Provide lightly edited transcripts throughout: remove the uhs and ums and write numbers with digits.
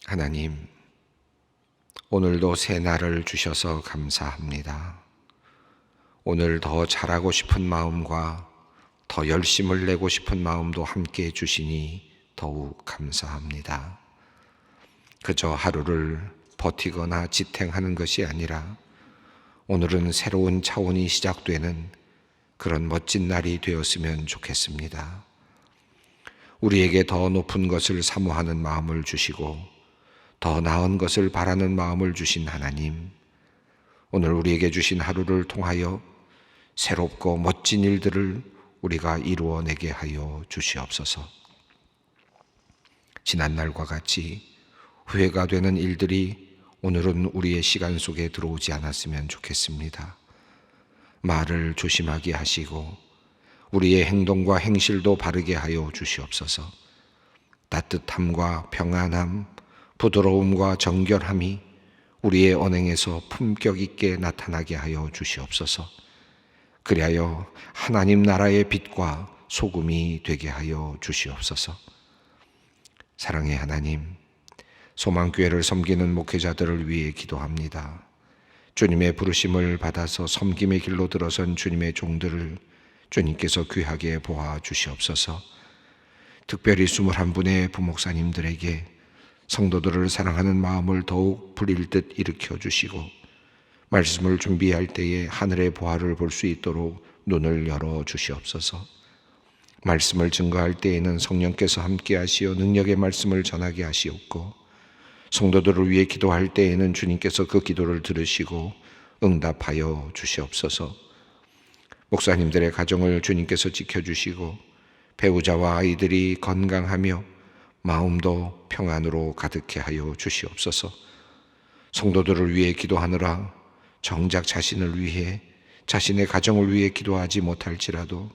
하나님, 오늘도 새 날을 주셔서 감사합니다. 오늘 더 잘하고 싶은 마음과 더 열심을 내고 싶은 마음도 함께 주시니 더욱 감사합니다. 그저 하루를 버티거나 지탱하는 것이 아니라 오늘은 새로운 차원이 시작되는 그런 멋진 날이 되었으면 좋겠습니다. 우리에게 더 높은 것을 사모하는 마음을 주시고 더 나은 것을 바라는 마음을 주신 하나님, 오늘 우리에게 주신 하루를 통하여 새롭고 멋진 일들을 우리가 이루어내게 하여 주시옵소서. 지난날과 같이 후회가 되는 일들이 오늘은 우리의 시간 속에 들어오지 않았으면 좋겠습니다. 말을 조심하게 하시고 우리의 행동과 행실도 바르게 하여 주시옵소서. 따뜻함과 평안함, 부드러움과 정결함이 우리의 언행에서 품격 있게 나타나게 하여 주시옵소서. 그리하여 하나님 나라의 빛과 소금이 되게 하여 주시옵소서. 사랑의 하나님, 소망교회를 섬기는 목회자들을 위해 기도합니다. 주님의 부르심을 받아서 섬김의 길로 들어선 주님의 종들을 주님께서 귀하게 보아 주시옵소서. 특별히 21분의 부목사님들에게 성도들을 사랑하는 마음을 더욱 불일 듯 일으켜 주시고 말씀을 준비할 때에 하늘의 보화를 볼 수 있도록 눈을 열어 주시옵소서. 말씀을 증거할 때에는 성령께서 함께 하시어 능력의 말씀을 전하게 하시옵고 성도들을 위해 기도할 때에는 주님께서 그 기도를 들으시고 응답하여 주시옵소서. 목사님들의 가정을 주님께서 지켜주시고 배우자와 아이들이 건강하며 마음도 평안으로 가득해 하여 주시옵소서. 성도들을 위해 기도하느라 정작 자신을 위해, 자신의 가정을 위해 기도하지 못할지라도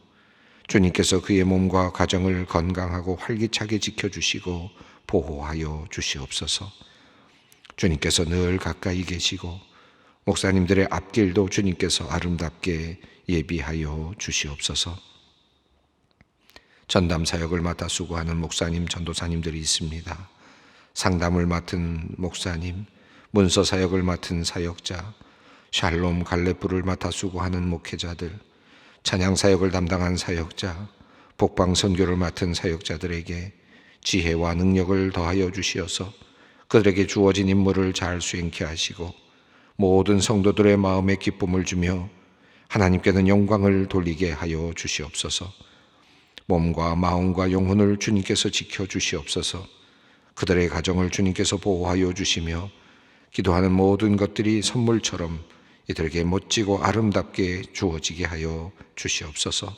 주님께서 그의 몸과 가정을 건강하고 활기차게 지켜주시고 보호하여 주시옵소서. 주님께서 늘 가까이 계시고 목사님들의 앞길도 주님께서 아름답게 예비하여 주시옵소서. 전담 사역을 맡아 수고하는 목사님, 전도사님들이 있습니다. 상담을 맡은 목사님, 문서 사역을 맡은 사역자, 샬롬 갈렙부를 맡아 수고하는 목회자들, 찬양 사역을 담당한 사역자, 복방 선교를 맡은 사역자들에게 지혜와 능력을 더하여 주시어서 그들에게 주어진 임무를 잘 수행케 하시고 모든 성도들의 마음에 기쁨을 주며 하나님께는 영광을 돌리게 하여 주시옵소서. 몸과 마음과 영혼을 주님께서 지켜주시옵소서. 그들의 가정을 주님께서 보호하여 주시며 기도하는 모든 것들이 선물처럼 이들에게 멋지고 아름답게 주어지게 하여 주시옵소서.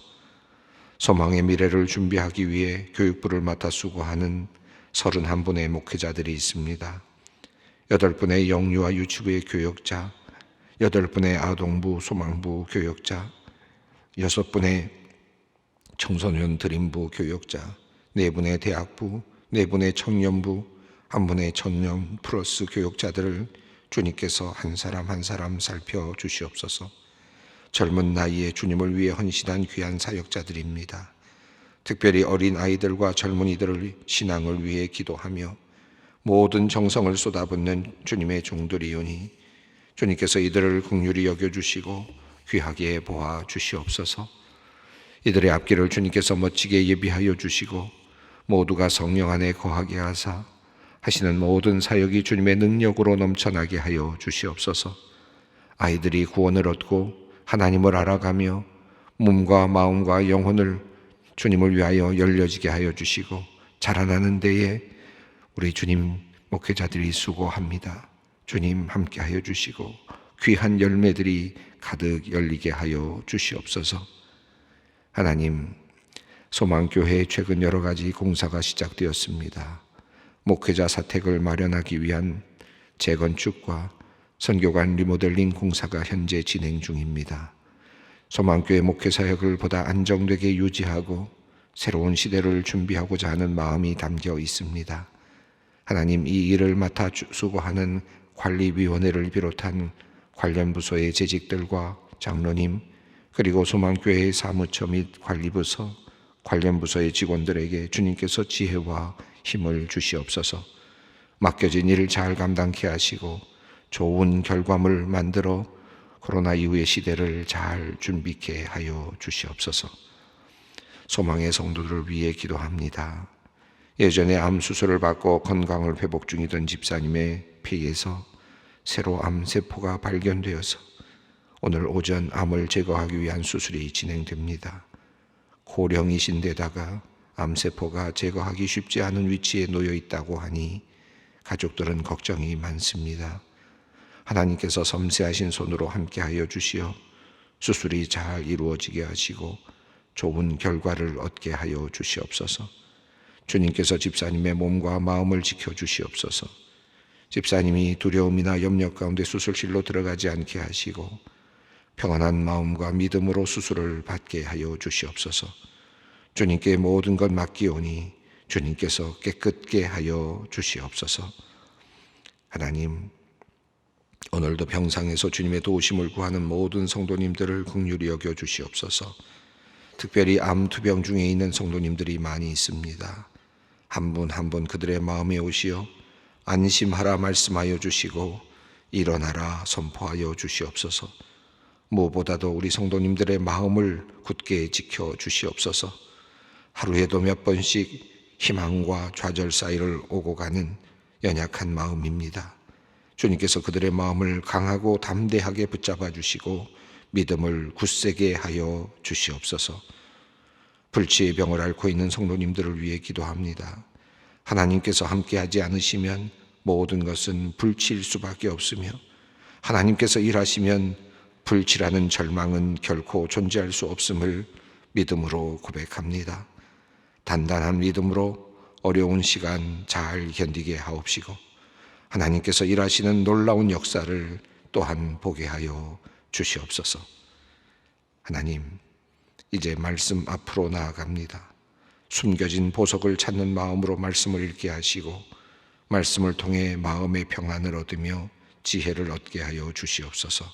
소망의 미래를 준비하기 위해 교육부를 맡아 수고하는 31분의 목회자들이 있습니다. 8분의 영유아 유치부의 교역자, 8분의 아동부 소망부 교역자, 6분의 청소년 드림부 교역자, 4분의 대학부, 4분의 청년부, 1분의 청년 플러스 교역자들을 주님께서 한 사람 한 사람 살펴주시옵소서. 젊은 나이에 주님을 위해 헌신한 귀한 사역자들입니다. 특별히 어린 아이들과 젊은이들을 신앙을 위해 기도하며 모든 정성을 쏟아붓는 주님의 종들이오니 주님께서 이들을 긍휼히 여겨주시고 귀하게 보아 주시옵소서. 이들의 앞길을 주님께서 멋지게 예비하여 주시고 모두가 성령 안에 거하게 하사 하시는 모든 사역이 주님의 능력으로 넘쳐나게 하여 주시옵소서. 아이들이 구원을 얻고 하나님을 알아가며 몸과 마음과 영혼을 주님을 위하여 열려지게 하여 주시고 자라나는 데에 우리 주님 목회자들이 수고합니다. 주님 함께 하여 주시고 귀한 열매들이 가득 열리게 하여 주시옵소서. 하나님, 소망교회에 최근 여러 가지 공사가 시작되었습니다. 목회자 사택을 마련하기 위한 재건축과 선교관 리모델링 공사가 현재 진행 중입니다. 소망교회 목회사역을 보다 안정되게 유지하고 새로운 시대를 준비하고자 하는 마음이 담겨 있습니다. 하나님, 이 일을 맡아 수고하는 관리위원회를 비롯한 관련 부서의 재직들과 장로님, 그리고 소망교회의 사무처 및 관리부서, 관련 부서의 직원들에게 주님께서 지혜와 힘을 주시옵소서. 맡겨진 일을 잘 감당케 하시고 좋은 결과물 만들어 코로나 이후의 시대를 잘 준비케 하여 주시옵소서. 소망의 성도들을 위해 기도합니다. 예전에 암 수술을 받고 건강을 회복 중이던 집사님의 폐에서 새로 암세포가 발견되어서 오늘 오전 암을 제거하기 위한 수술이 진행됩니다. 고령이신데다가 암세포가 제거하기 쉽지 않은 위치에 놓여 있다고 하니 가족들은 걱정이 많습니다. 하나님께서 섬세하신 손으로 함께하여 주시어 수술이 잘 이루어지게 하시고 좋은 결과를 얻게 하여 주시옵소서. 주님께서 집사님의 몸과 마음을 지켜주시옵소서. 집사님이 두려움이나 염려 가운데 수술실로 들어가지 않게 하시고 평안한 마음과 믿음으로 수술을 받게 하여 주시옵소서. 주님께 모든 것 맡기오니 주님께서 깨끗게 하여 주시옵소서. 하나님, 오늘도 병상에서 주님의 도우심을 구하는 모든 성도님들을 긍휼히 여겨 주시옵소서. 특별히 암 투병 중에 있는 성도님들이 많이 있습니다. 한 분 한 분 그들의 마음에 오시어 안심하라 말씀하여 주시고 일어나라 선포하여 주시옵소서. 무엇보다도 우리 성도님들의 마음을 굳게 지켜 주시옵소서. 하루에도 몇 번씩 희망과 좌절 사이를 오고 가는 연약한 마음입니다. 주님께서 그들의 마음을 강하고 담대하게 붙잡아 주시고 믿음을 굳세게 하여 주시옵소서. 불치의 병을 앓고 있는 성도님들을 위해 기도합니다. 하나님께서 함께하지 않으시면 모든 것은 불치일 수밖에 없으며 하나님께서 일하시면 불치라는 절망은 결코 존재할 수 없음을 믿음으로 고백합니다. 단단한 믿음으로 어려운 시간 잘 견디게 하옵시고 하나님께서 일하시는 놀라운 역사를 또한 보게 하여 주시옵소서. 하나님, 이제 말씀 앞으로 나아갑니다. 숨겨진 보석을 찾는 마음으로 말씀을 읽게 하시고 말씀을 통해 마음의 평안을 얻으며 지혜를 얻게 하여 주시옵소서.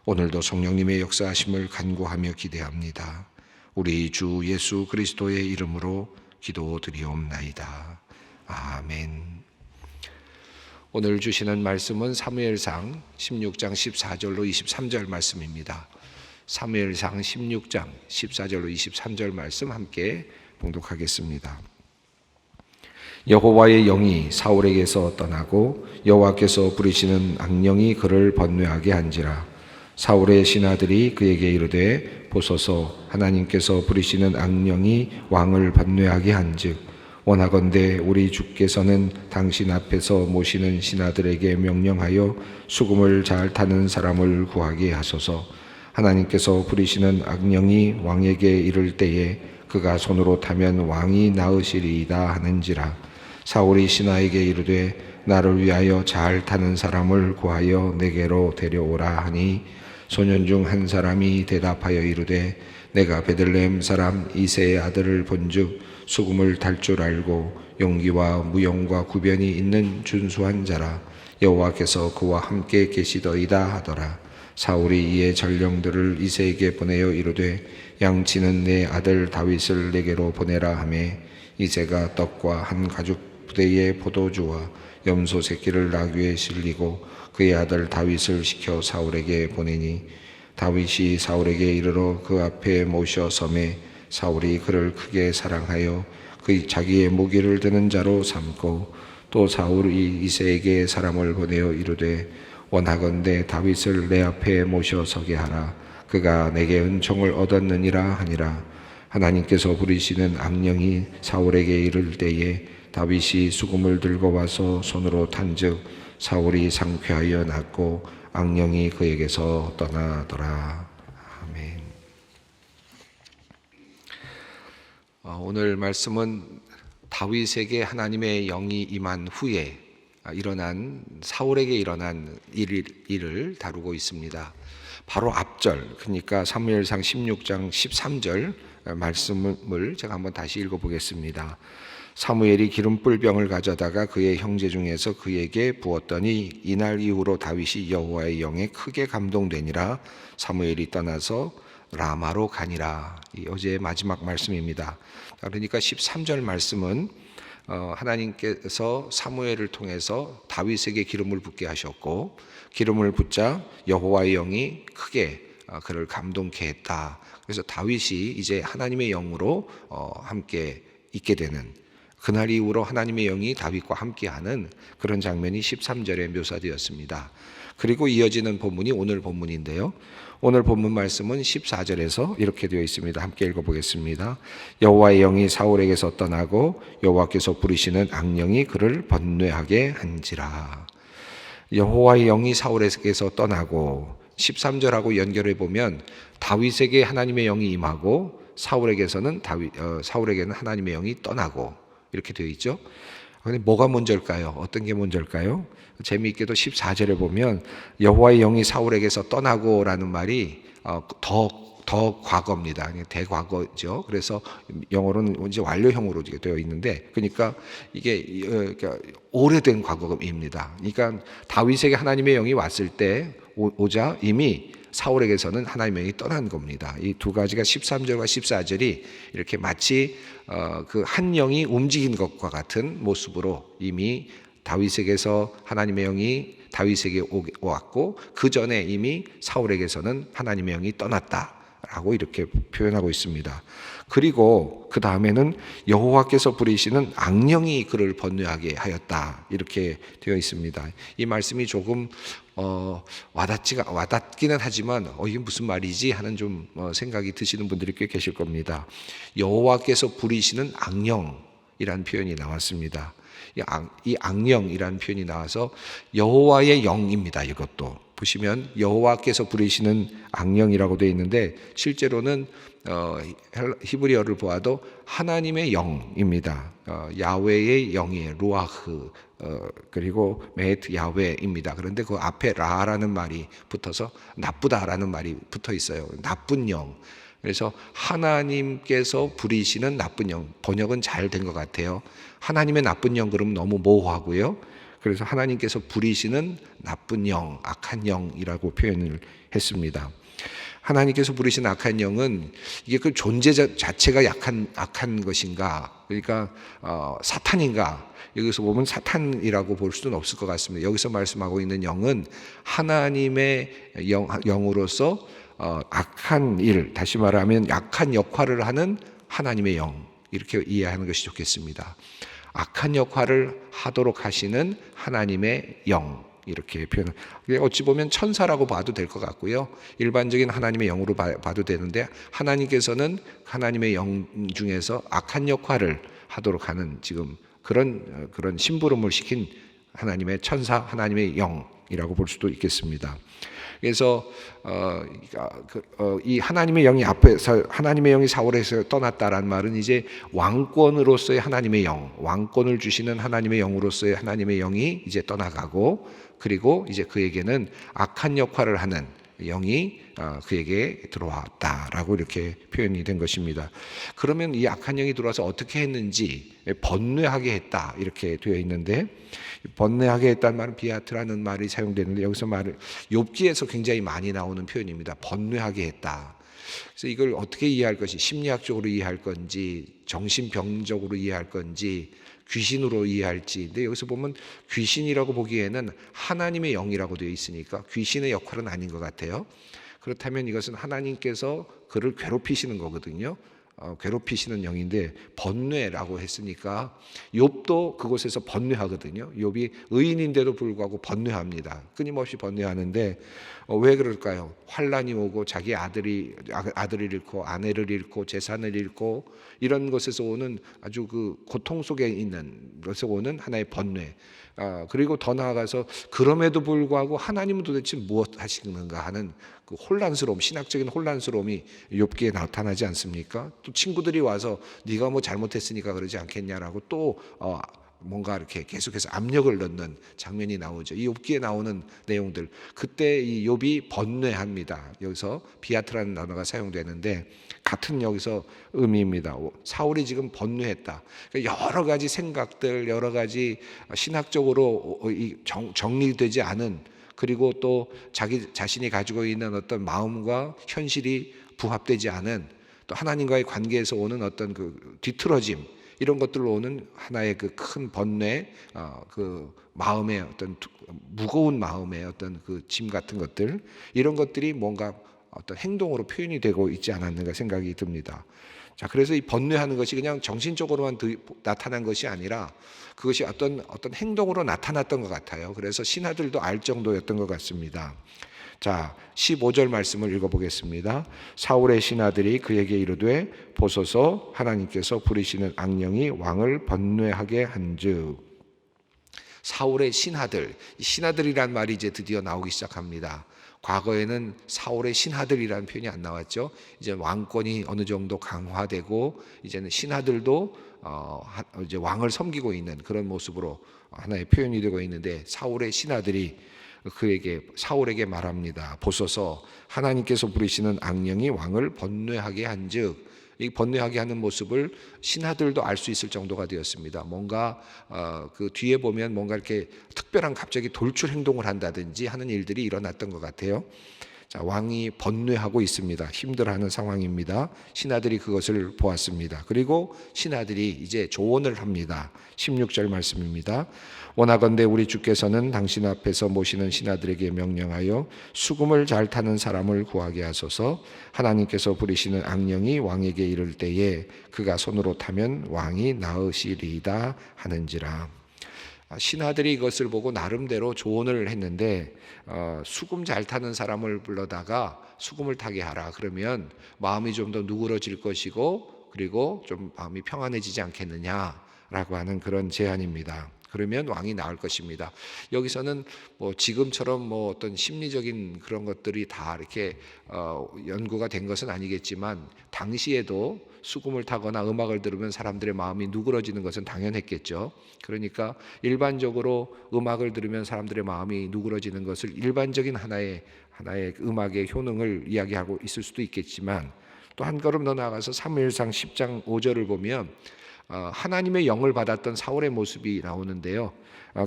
오늘도 성령님의 역사하심을 간구하며 기대합니다. 우리 주 예수 그리스도의 이름으로 기도드리옵나이다. 아멘. 오늘 주시는 말씀은 사무엘상 16장 14절로 23절 말씀입니다. 사무엘상 16장 14절로 23절 말씀 함께 봉독하겠습니다. 여호와의 영이 사울에게서 떠나고 여호와께서 부리시는 악령이 그를 번뇌하게 한지라. 사울의 신하들이 그에게 이르되 보소서, 하나님께서 부리시는 악령이 왕을 번뇌하게 한즉 원하건대 우리 주께서는 당신 앞에서 모시는 신하들에게 명령하여 수금을 잘 타는 사람을 구하게 하소서. 하나님께서 부리시는 악령이 왕에게 이를 때에 그가 손으로 타면 왕이 나으시리이다 하는지라. 사울이 신하에게 이르되 나를 위하여 잘 타는 사람을 구하여 내게로 데려오라 하니 소년 중 한 사람이 대답하여 이르되 내가 베들레헴 사람 이새의 아들을 본즉 수금을 탈 줄 알고 용기와 무용과 구변이 있는 준수한 자라. 여호와께서 그와 함께 계시더이다 하더라. 사울이 이에 전령들을 이새에게 보내어 이르되 양치는 내 아들 다윗을 내게로 보내라 하매 이새가 떡과 한 가죽 부대의 포도주와 염소 새끼를 나귀에 실리고 그의 아들 다윗을 시켜 사울에게 보내니 다윗이 사울에게 이르러 그 앞에 모셔 섬에 사울이 그를 크게 사랑하여 그 자기의 무기를 드는 자로 삼고 또 사울이 이새에게 사람을 보내어 이르되 원하건대 다윗을 내 앞에 모셔 서게 하라. 그가 내게 은총을 얻었느니라 하니라. 하나님께서 부리시는 악령이 사울에게 이를 때에 다윗이 수금을 들고 와서 손으로 탄즉 사울이 상쾌하여 낫고 악령이 그에게서 떠나더라. 아멘. 오늘 말씀은 다윗에게 하나님의 영이 임한 후에 일어난 사울에게 일어난 일을 다루고 있습니다. 바로 앞절, 그러니까 사무엘상 16장 13절 말씀을 제가 한번 다시 읽어보겠습니다. 사무엘이 기름불병을 가져다가 그의 형제 중에서 그에게 부었더니 이날 이후로 다윗이 여호와의 영에 크게 감동되니라. 사무엘이 떠나서 라마로 가니라. 어제의 마지막 말씀입니다. 그러니까 13절 말씀은 하나님께서 사무엘을 통해서 다윗에게 기름을 붓게 하셨고 기름을 붓자 여호와의 영이 크게 그를 감동케 했다. 그래서 다윗이 이제 하나님의 영으로 함께 있게 되는 그날 이후로 하나님의 영이 다윗과 함께하는 그런 장면이 13절에 묘사되었습니다. 그리고 이어지는 본문이 오늘 본문인데요. 오늘 본문 말씀은 14절에서 이렇게 되어 있습니다. 함께 읽어보겠습니다. 여호와의 영이 사울에게서 떠나고 여호와께서 부르시는 악령이 그를 번뇌하게 한지라. 여호와의 영이 사울에게서 떠나고 13절하고 연결해 보면 다윗에게 하나님의 영이 임하고 사울에게는 하나님의 영이 떠나고 이렇게 되어 있죠. 근데 뭐가 먼저일까요? 어떤 게 먼저일까요? 재미있게도 14절에 보면 여호와의 영이 사울에게서 떠나고라는 말이 더 과거입니다. 대과거죠. 그래서 영어로는 이제 완료형으로 되어 있는데, 그러니까 이게 오래된 과거입니다. 그러니까 다윗에게 하나님의 영이 왔을 때 오자 이미 사울에게서는 하나님의 영이 떠난 겁니다. 이 두 가지가 13절과 14절이 이렇게 마치 그 한 영이 움직인 것과 같은 모습으로 이미 다윗에게서 하나님의 영이 다윗에게 왔고 그 전에 이미 사울에게서는 하나님의 영이 떠났다라고 이렇게 표현하고 있습니다. 그리고 그 다음에는 여호와께서 부리시는 악령이 그를 번뇌하게 하였다 이렇게 되어 있습니다. 이 말씀이 조금 와닿기는 하지만 이게 무슨 말이지 하는 좀 생각이 드시는 분들이 꽤 계실 겁니다. 여호와께서 부리시는 악령이라는 표현이 나왔습니다. 이 악령이라는 표현이 나와서 여호와의 영입니다. 이것도 보시면 여호와께서 부리시는 악령이라고 되어 있는데 실제로는 히브리어를 보아도 하나님의 영입니다. 야훼의 영이에요. 루아흐 그리고 메트 야훼입니다. 그런데 그 앞에 라라는 말이 붙어서 나쁘다라는 말이 붙어 있어요. 나쁜 영. 그래서 하나님께서 부리시는 나쁜 영. 번역은 잘 된 것 같아요. 하나님의 나쁜 영 그러면 너무 모호하고요. 그래서 하나님께서 부리시는 나쁜 영, 악한 영이라고 표현을 했습니다. 하나님께서 부리신 악한 영은 이게 그 존재 자체가 악한 것인가? 그러니까 사탄인가? 여기서 보면 사탄이라고 볼 수는 없을 것 같습니다. 여기서 말씀하고 있는 영은 하나님의 영으로서 악한 일, 다시 말하면 약한 역할을 하는 하나님의 영, 이렇게 이해하는 것이 좋겠습니다. 악한 역할을 하도록 하시는 하나님의 영, 이렇게 표현을. 어찌 보면 천사라고 봐도 될 것 같고요. 일반적인 하나님의 영으로 봐도 되는데 하나님께서는 하나님의 영 중에서 악한 역할을 하도록 하는 지금 그런 심부름을 시킨 하나님의 천사, 하나님의 영이라고 볼 수도 있겠습니다. 그래서 이 하나님의 영이 앞에서 하나님의 영이 사울에서 떠났다라는 말은 이제 왕권으로서의 하나님의 영, 왕권을 주시는 하나님의 영으로서의 하나님의 영이 이제 떠나가고 그리고 이제 그에게는 악한 역할을 하는 영이 그에게 들어왔다라고 이렇게 표현이 된 것입니다. 그러면 이 악한 영이 들어와서 어떻게 했는지 번뇌하게 했다 이렇게 되어 있는데 번뇌하게 했다는 말은 비아트라는 말이 사용되는데 여기서 말을 욥기에서 굉장히 많이 나오는 표현입니다. 번뇌하게 했다. 그래서 이걸 어떻게 이해할 것이 심리학적으로 이해할 건지 정신병적으로 이해할 건지 귀신으로 이해할지. 근데 여기서 보면 귀신이라고 보기에는 하나님의 영이라고 되어 있으니까 귀신의 역할은 아닌 것 같아요. 그렇다면 이것은 하나님께서 그를 괴롭히시는 거거든요. 괴롭히시는 영인데 번뇌라고 했으니까 욥도 그곳에서 번뇌하거든요. 욥이 의인인데도 불구하고 번뇌합니다. 끊임없이 번뇌하는데 왜 그럴까요? 환란이 오고 자기 아들을 잃고 아내를 잃고 재산을 잃고 이런 것에서 오는 아주 그 고통 속에 있는 것에서 오는 하나의 번뇌. 그리고 더 나아가서 그럼에도 불구하고 하나님은 도대체 무엇 하시는가 하는 그 혼란스러움, 신학적인 혼란스러움이 욥기에 나타나지 않습니까? 또 친구들이 와서 네가 뭐 잘못했으니까 그러지 않겠냐라고 또 뭔가 이렇게 계속해서 압력을 넣는 장면이 나오죠. 이 욥기에 나오는 내용들, 그때 이 욥이 번뇌합니다. 여기서 비아트라는 단어가 사용되는데 같은 여기서 의미입니다. 사울이 지금 번뇌했다. 여러 가지 생각들, 여러 가지 신학적으로 정리되지 않은, 그리고 또 자기 자신이 가지고 있는 어떤 마음과 현실이 부합되지 않은, 또 하나님과의 관계에서 오는 어떤 그 뒤틀어짐, 이런 것들로 오는 하나의 그 큰 번뇌, 그 마음의 어떤 무거운 마음의 어떤 그 짐 같은 것들, 이런 것들이 뭔가 어떤 행동으로 표현이 되고 있지 않았는가 생각이 듭니다. 자, 그래서 이 번뇌하는 것이 그냥 정신적으로만 나타난 것이 아니라 그것이 어떤 행동으로 나타났던 것 같아요. 그래서 신하들도 알 정도였던 것 같습니다. 자, 15절 말씀을 읽어보겠습니다. 사울의 신하들이 그에게 이르되 보소서 하나님께서 부리시는 악령이 왕을 번뇌하게 한즉. 사울의 신하들, 이 신하들이란 말이 이제 드디어 나오기 시작합니다. 과거에는 사울의 신하들이라는 표현이 안 나왔죠. 이제 왕권이 어느 정도 강화되고 이제는 신하들도 이제 왕을 섬기고 있는 그런 모습으로 하나의 표현이 되고 있는데, 사울의 신하들이 사울에게 말합니다. 보소서 하나님께서 부리시는 악령이 왕을 번뇌하게 한즉. 이 번뇌하게 하는 모습을 신하들도 알 수 있을 정도가 되었습니다. 뭔가 그 뒤에 보면 뭔가 이렇게 특별한 갑자기 돌출 행동을 한다든지 하는 일들이 일어났던 것 같아요. 자, 왕이 번뇌하고 있습니다. 힘들어하는 상황입니다. 신하들이 그것을 보았습니다. 그리고 신하들이 이제 조언을 합니다. 16절 말씀입니다. 원하건대 우리 주께서는 당신 앞에서 모시는 신하들에게 명령하여 수금을 잘 타는 사람을 구하게 하소서. 하나님께서 부리시는 악령이 왕에게 이를 때에 그가 손으로 타면 왕이 나으시리이다 하는지라. 신하들이 이것을 보고 나름대로 조언을 했는데, 수금 잘 타는 사람을 불러다가 수금을 타게 하라. 그러면 마음이 좀 더 누그러질 것이고, 그리고 좀 마음이 평안해지지 않겠느냐라고 하는 그런 제안입니다. 그러면 왕이 나을 것입니다. 여기서는 뭐 지금처럼 뭐 어떤 심리적인 그런 것들이 다 이렇게 연구가 된 것은 아니겠지만, 당시에도 수금을 타거나 음악을 들으면 사람들의 마음이 누그러지는 것은 당연했겠죠. 그러니까 일반적으로 음악을 들으면 사람들의 마음이 누그러지는 것을 일반적인 하나의 음악의 효능을 이야기하고 있을 수도 있겠지만, 또 한 걸음 더 나아가서 사무엘상 10장 5절을 보면 하나님의 영을 받았던 사울의 모습이 나오는데요.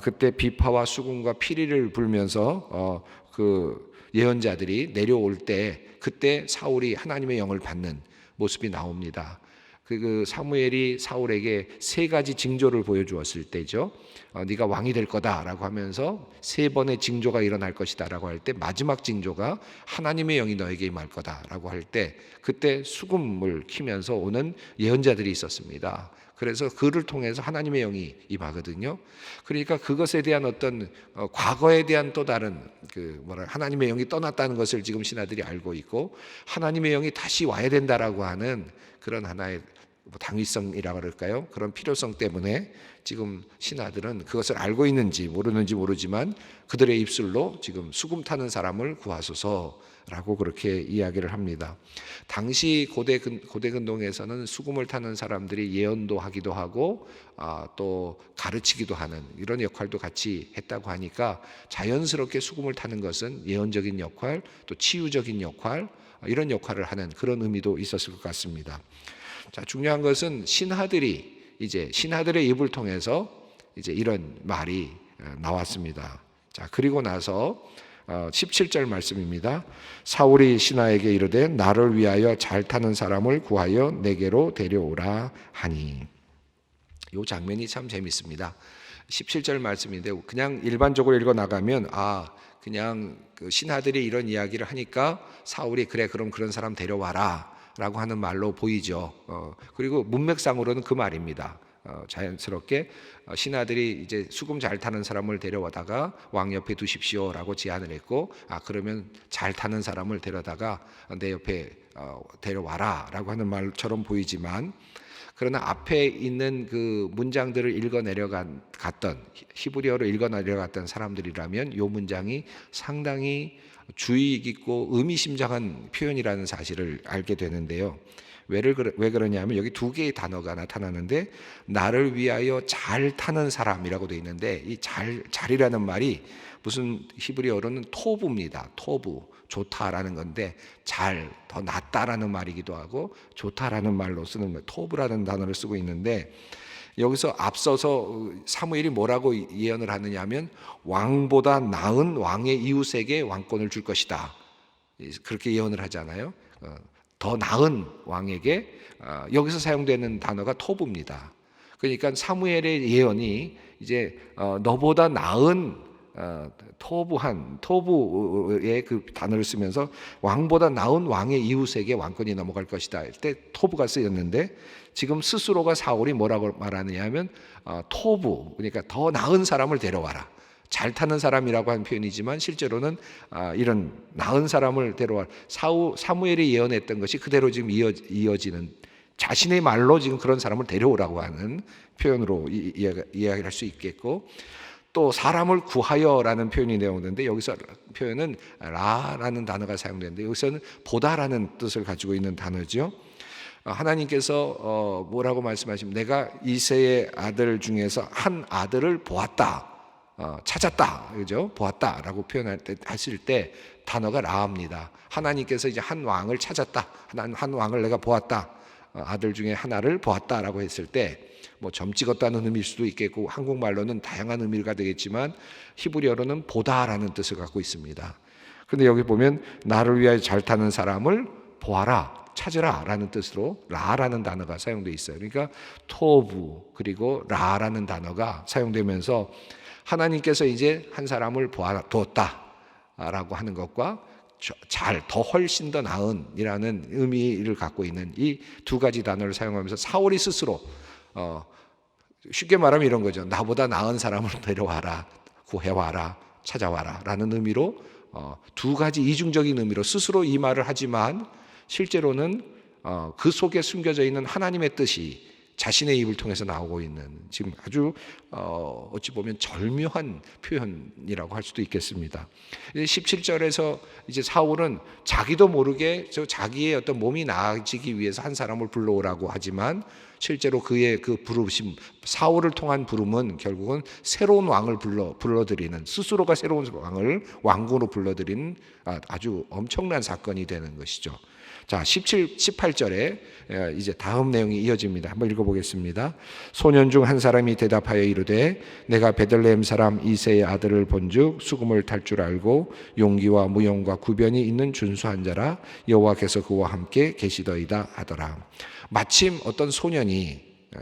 그때 비파와 수금과 피리를 불면서 그 예언자들이 내려올 때, 그때 사울이 하나님의 영을 받는 모습이 나옵니다. 그 사무엘이 사울에게 세 가지 징조를 보여주었을 때죠. 네가 왕이 될 거다라고 하면서 세 번의 징조가 일어날 것이다라고 할 때, 마지막 징조가 하나님의 영이 너에게 임할 거다라고 할 때, 그때 수금을 키면서 오는 예언자들이 있었습니다. 그래서 그를 통해서 하나님의 영이 임하거든요. 그러니까 그것에 대한 어떤 과거에 대한 또 다른 하나님의 영이 떠났다는 것을 지금 신하들이 알고 있고, 하나님의 영이 다시 와야 된다라고 하는 그런 하나의 당위성이라고 그럴까요? 그런 필요성 때문에 지금 신하들은 그것을 알고 있는지 모르는지 모르지만 그들의 입술로 지금 수금 타는 사람을 구하소서라고 그렇게 이야기를 합니다. 당시 고대 근동에서는 수금을 타는 사람들이 예언도 하기도 하고 또 가르치기도 하는 이런 역할도 같이 했다고 하니까, 자연스럽게 수금을 타는 것은 예언적인 역할, 또 치유적인 역할, 이런 역할을 하는 그런 의미도 있었을 것 같습니다. 자, 중요한 것은 신하들의 입을 통해서 이제 이런 말이 나왔습니다. 자, 그리고 나서 17절 말씀입니다. 사울이 신하에게 이르되 나를 위하여 잘 타는 사람을 구하여 내게로 데려오라 하니. 이 장면이 참 재밌습니다. 17절 말씀인데 그냥 일반적으로 읽어 나가면 그냥 그 신하들이 이런 이야기를 하니까 사울이 그래 그럼 그런 사람 데려와라 라고 하는 말로 보이죠. 그리고 문맥상으로는 그 말입니다. 자연스럽게 신하들이 이제 수금 잘 타는 사람을 데려와다가 왕 옆에 두십시오라고 제안을 했고, 그러면 잘 타는 사람을 데려다가 내 옆에 데려와라라고 하는 말처럼 보이지만, 그러나 앞에 있는 그 문장들을 읽어 내려갔던 히브리어로 읽어 내려갔던 사람들이라면 이 문장이 상당히 주의 깊고 의미심장한 표현이라는 사실을 알게 되는데요. 왜 그러냐면 여기 두 개의 단어가 나타나는데, 나를 위하여 잘 타는 사람이라고 되어 있는데, 이 잘이라는 말이 무슨 히브리어로는 토부입니다. 토부, 좋다라는 건데, 더 낫다라는 말이기도 하고 좋다라는 말로 쓰는 거예요. 토부라는 단어를 쓰고 있는데, 여기서 앞서서 사무엘이 뭐라고 예언을 하느냐 하면 왕보다 나은 왕의 이웃에게 왕권을 줄 것이다, 그렇게 예언을 하잖아요. 더 나은 왕에게, 여기서 사용되는 단어가 토부입니다. 그러니까 사무엘의 예언이 이제 너보다 나은 토부의 그 단어를 쓰면서 왕보다 나은 왕의 이웃에게 왕권이 넘어갈 것이다 할 때 토부가 쓰였는데, 지금 스스로가 사울이 뭐라고 말하느냐 하면 토부, 그러니까 더 나은 사람을 데려와라. 잘 타는 사람이라고 한 표현이지만 실제로는 이런 나은 사람을 데려와. 사무엘이 예언했던 것이 그대로 지금 이어지는, 자신의 말로 지금 그런 사람을 데려오라고 하는 표현으로 이야기를 할 수 있겠고, 또 사람을 구하여라는 표현이 나오는데 여기서 표현은 라라는 단어가 사용되는데 여기서는 보다라는 뜻을 가지고 있는 단어죠. 하나님께서 뭐라고 말씀하시면 내가 이새의 아들 중에서 한 아들을 보았다, 찾았다, 그죠? 보았다라고 표현할 때 하실 때 단어가 라합니다. 하나님께서 이제 한 왕을 찾았다, 한 왕을 내가 보았다, 아들 중에 하나를 보았다라고 했을 때 뭐 점 찍었다는 의미일 수도 있겠고, 한국말로는 다양한 의미가 되겠지만 히브리어로는 보다라는 뜻을 갖고 있습니다. 근데 여기 보면 나를 위하여 잘 타는 사람을 보아라, 찾으라 라는 뜻으로 라라는 단어가 사용되어 있어요. 그러니까 토부 그리고 라라는 단어가 사용되면서 하나님께서 이제 한 사람을 보았다 라고 하는 것과 더 훨씬 더 나은 이라는 의미를 갖고 있는 이 두 가지 단어를 사용하면서 사울이 스스로 쉽게 말하면 이런 거죠. 나보다 나은 사람을 데려와라, 구해와라, 찾아와라 라는 의미로 두 가지 이중적인 의미로 스스로 이 말을 하지만 실제로는 그 속에 숨겨져 있는 하나님의 뜻이 자신의 입을 통해서 나오고 있는, 지금 아주 어찌 보면 절묘한 표현이라고 할 수도 있겠습니다. 17절에서 이제 사울은 자기도 모르게 자기의 어떤 몸이 나아지기 위해서 한 사람을 불러오라고 하지만 실제로 그의 그 부르심, 사울을 통한 부름은 결국은 새로운 왕을 불러들이는, 스스로가 새로운 왕을 왕궁으로 불러들이는 아주 엄청난 사건이 되는 것이죠. 자, 18절에 이제 다음 내용이 이어집니다. 한번 읽어보겠습니다. 소년 중 한 사람이 대답하여 이르되 내가 베들레헴 사람 이새의 아들을 본즉 수금을 탈 줄 알고 용기와 무용과 구변이 있는 준수한 자라, 여호와께서 그와 함께 계시더이다 하더라. 마침 어떤 소년이,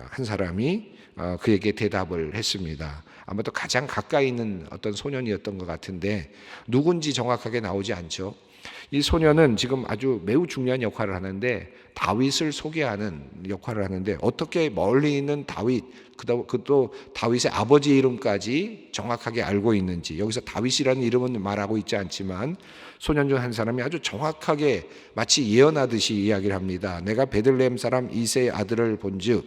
한 사람이 그에게 대답을 했습니다. 아마도 가장 가까이 있는 어떤 소년이었던 것 같은데 누군지 정확하게 나오지 않죠. 이 소년은 지금 아주 매우 중요한 역할을 하는데 다윗을 소개하는 역할을 하는데, 어떻게 멀리 있는 다윗, 그도 다윗의 아버지 이름까지 정확하게 알고 있는지, 여기서 다윗이라는 이름은 말하고 있지 않지만 소년 중 한 사람이 아주 정확하게 마치 예언하듯이 이야기를 합니다. 내가 베들레헴 사람 이새의 아들을 본즉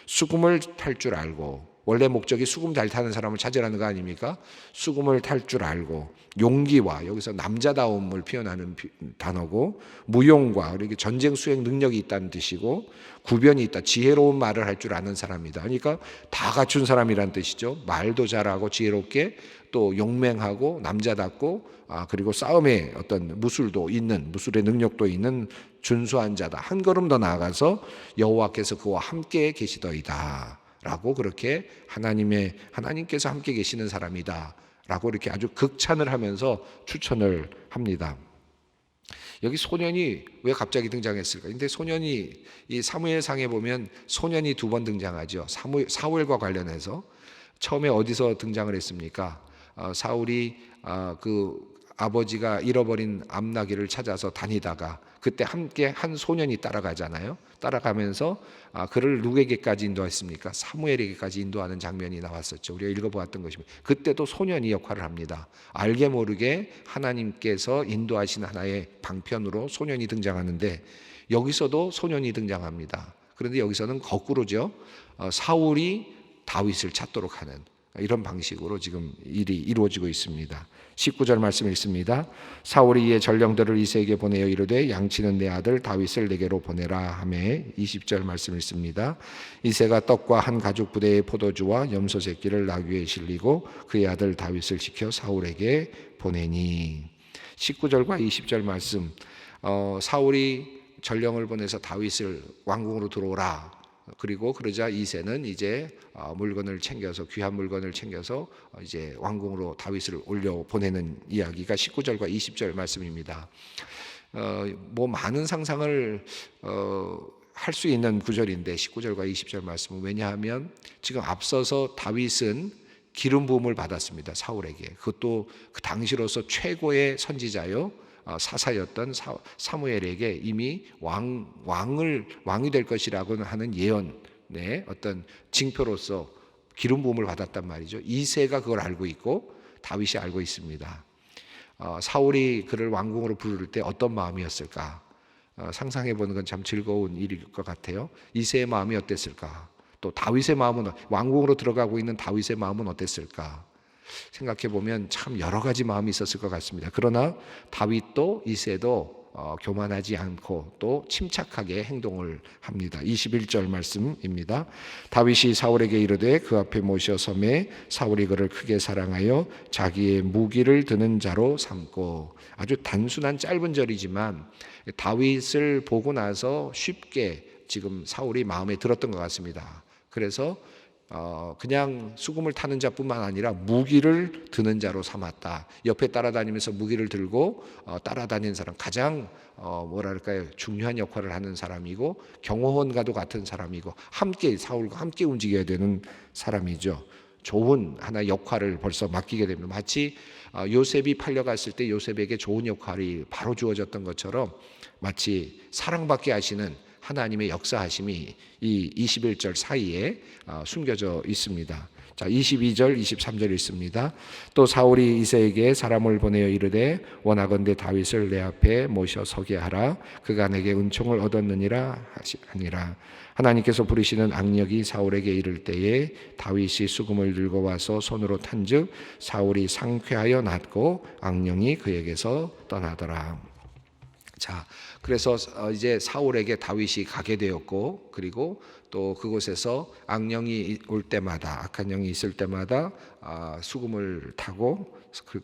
수금을 탈 줄 알고, 원래 목적이 수금 잘 타는 사람을 찾으라는 거 아닙니까? 수금을 탈 줄 알고, 용기와, 여기서 남자다움을 표현하는 단어고, 무용과, 이렇게 전쟁 수행 능력이 있다는 뜻이고, 구변이 있다, 지혜로운 말을 할 줄 아는 사람이다. 그러니까 다 갖춘 사람이란 뜻이죠. 말도 잘하고 지혜롭게, 또 용맹하고 남자답고, 그리고 싸움에 어떤 무술의 능력도 있는 준수한 자다. 한 걸음 더 나아가서 여호와께서 그와 함께 계시더이다 라고, 그렇게 하나님께서 함께 계시는 사람이다 라고 이렇게 아주 극찬을 하면서 추천을 합니다. 여기 소년이 왜 갑자기 등장했을까? 근데 소년이, 이 사무엘상에 보면 소년이 두 번 등장하죠. 사울과 관련해서 처음에 어디서 등장을 했습니까? 사울이 그 아버지가 잃어버린 암나귀를 찾아서 다니다가 그때 함께 한 소년이 따라가잖아요. 따라가면서 그를 누구에게까지 인도했습니까? 사무엘에게까지 인도하는 장면이 나왔었죠. 우리가 읽어보았던 것입니다. 그때도 소년이 역할을 합니다. 알게 모르게 하나님께서 인도하신 하나의 방편으로 소년이 등장하는데 여기서도 소년이 등장합니다. 그런데 여기서는 거꾸로죠. 사울이 다윗을 찾도록 하는 이런 방식으로 지금 일이 이루어지고 있습니다. 19절 말씀 읽습니다. 사울이 이에 전령들을 이새에게 보내어 이르되 양치는 내 아들 다윗을 내게로 보내라 하매, 20절 말씀 읽습니다. 이새가 떡과 한 가죽 부대의 포도주와 염소 새끼를 나귀에 실리고 그의 아들 다윗을 시켜 사울에게 보내니. 19절과 20절 말씀, 사울이 전령을 보내서 다윗을 왕궁으로 들어오라, 그리고 그러자 이새는 이제 물건을 챙겨서, 귀한 물건을 챙겨서 이제 왕궁으로 다윗을 올려 보내는 이야기가 19절과 20절 말씀입니다. 뭐 많은 상상을 할 수 있는 구절인데 19절과 20절 말씀은, 왜냐하면 지금 앞서서 다윗은 기름 부음을 받았습니다. 사울에게. 그것도 그 당시로서 최고의 선지자요 사사였던 사무엘에게 이미 왕이 될 것이라고 하는 예언의 어떤 징표로서 기름 부음을 받았단 말이죠. 이새가 그걸 알고 있고 다윗이 알고 있습니다. 사울이 그를 왕궁으로 부를 때 어떤 마음이었을까? 상상해 보는 건 참 즐거운 일일 것 같아요. 이새의 마음이 어땠을까? 또 다윗의 마음은, 왕궁으로 들어가고 있는 다윗의 마음은 어땠을까? 생각해 보면 참 여러 가지 마음이 있었을 것 같습니다. 그러나 다윗도 이새도 교만하지 않고 또 침착하게 행동을 합니다. 21절 말씀입니다. 다윗이 사울에게 이르되 그 앞에 모셔 섬에 사울이 그를 크게 사랑하여 자기의 무기를 드는 자로 삼고. 아주 단순한 짧은 절이지만 다윗을 보고 나서 쉽게 지금 사울이 마음에 들었던 것 같습니다. 그래서 그냥 수금을 타는 자뿐만 아니라 무기를 드는 자로 삼았다. 옆에 따라다니면서 무기를 들고 따라다니는 사람, 가장 뭐랄까요, 중요한 역할을 하는 사람이고 경호원과도 같은 사람이고 함께 사울과 함께 움직여야 되는 사람이죠. 좋은 하나의 역할을 벌써 맡기게 됩니다. 마치 요셉이 팔려갔을 때 요셉에게 좋은 역할이 바로 주어졌던 것처럼 마치 사랑받게 하시는 하나님의 역사하심이 이 21절 사이에 숨겨져 있습니다. 자, 22절, 23절 읽습니다. 또 사울이 이새에게 사람을 보내어 이르되 원하건대 다윗을 내 앞에 모셔 서게 하라. 그가 내게 은총을 얻었느니라 하니라. 하나님께서 부리시는 악력이 사울에게 이를 때에 다윗이 수금을 들고 와서 손으로 탄즉 사울이 상쾌하여 낫고 악령이 그에게서 떠나더라. 자, 그래서 이제 사울에게 다윗이 가게 되었고, 그리고 또 그곳에서 악령이 올 때마다, 악한 영이 있을 때마다 수금을 타고,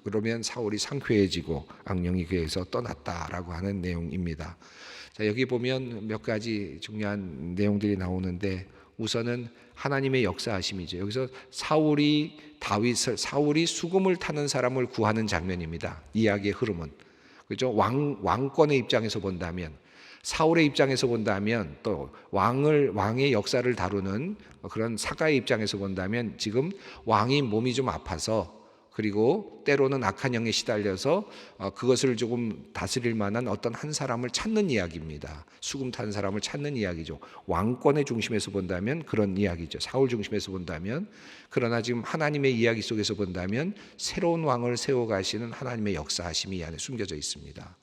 그러면 사울이 상쾌해지고 악령이 그에서 떠났다라고 하는 내용입니다. 자, 여기 보면 몇 가지 중요한 내용들이 나오는데, 우선은 하나님의 역사하심이죠. 여기서 사울이 수금을 타는 사람을 구하는 장면입니다. 이야기의 흐름은. 그죠? 왕권의 입장에서 본다면, 사울의 입장에서 본다면, 또 왕의 역사를 다루는 그런 사가의 입장에서 본다면, 지금 왕이 몸이 좀 아파서, 그리고 때로는 악한 영에 시달려서 그것을 조금 다스릴 만한 어떤 한 사람을 찾는 이야기입니다. 수금 탄 사람을 찾는 이야기죠. 왕권의 중심에서 본다면 그런 이야기죠. 사울 중심에서 본다면. 그러나 지금 하나님의 이야기 속에서 본다면 새로운 왕을 세워가시는 하나님의 역사하심이 이 안에 숨겨져 있습니다.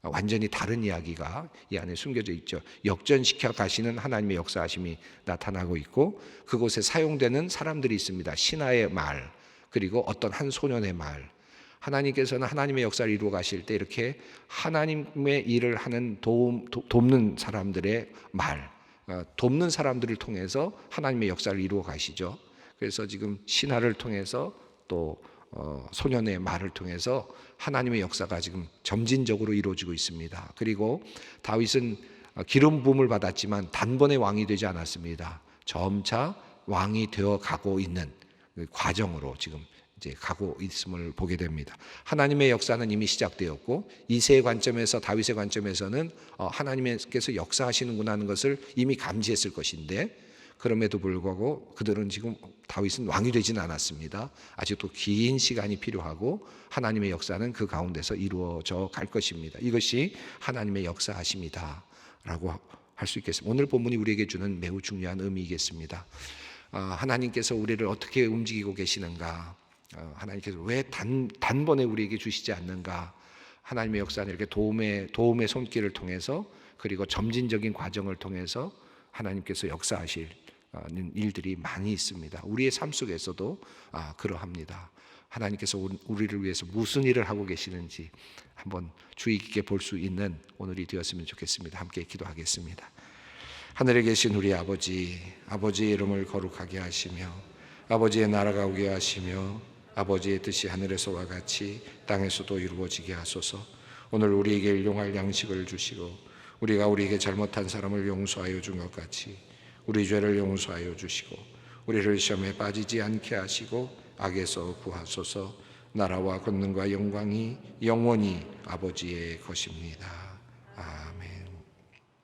완전히 다른 이야기가 이 안에 숨겨져 있죠. 역전시켜 가시는 하나님의 역사하심이 나타나고 있고, 그곳에 사용되는 사람들이 있습니다. 신하의 말, 그리고 어떤 한 소년의 말. 하나님께서는 하나님의 역사를 이루어 가실 때 이렇게 하나님의 일을 하는 돕는 사람들의 말, 돕는 사람들을 통해서 하나님의 역사를 이루어 가시죠. 그래서 지금 신하를 통해서 또 소년의 말을 통해서 하나님의 역사가 지금 점진적으로 이루어지고 있습니다. 그리고 다윗은 기름 부음을 받았지만 단번에 왕이 되지 않았습니다. 점차 왕이 되어 가고 있는 과정으로 지금 이제 가고 있음을 보게 됩니다. 하나님의 역사는 이미 시작되었고, 이새의 관점에서, 다윗의 관점에서는 하나님께서 역사하시는구나 하는 것을 이미 감지했을 것인데, 그럼에도 불구하고 그들은 지금 다윗은 왕이 되지는 않았습니다. 아직도 긴 시간이 필요하고 하나님의 역사는 그 가운데서 이루어져 갈 것입니다. 이것이 하나님의 역사하심이다 라고 할 수 있겠습니다. 오늘 본문이 우리에게 주는 매우 중요한 의미이겠습니다. 하나님께서 우리를 어떻게 움직이고 계시는가, 하나님께서 왜 단번에 우리에게 주시지 않는가, 하나님의 역사는 이렇게 도움의 손길을 통해서, 그리고 점진적인 과정을 통해서 하나님께서 역사하실 일들이 많이 있습니다. 우리의 삶 속에서도 그러합니다. 하나님께서 우리를 위해서 무슨 일을 하고 계시는지 한번 주의 깊게 볼 수 있는 오늘이 되었으면 좋겠습니다. 함께 기도하겠습니다. 하늘에 계신 우리 아버지의 이름을 거룩하게 하시며 아버지의 나라가 오게 하시며 아버지의 뜻이 하늘에서와 같이 땅에서도 이루어지게 하소서. 오늘 우리에게 일용할 양식을 주시고 우리가 우리에게 잘못한 사람을 용서하여 준 것 같이 우리 죄를 용서하여 주시고 우리를 시험에 빠지지 않게 하시고 악에서 구하소서. 나라와 권능과 영광이 영원히 아버지의 것입니다.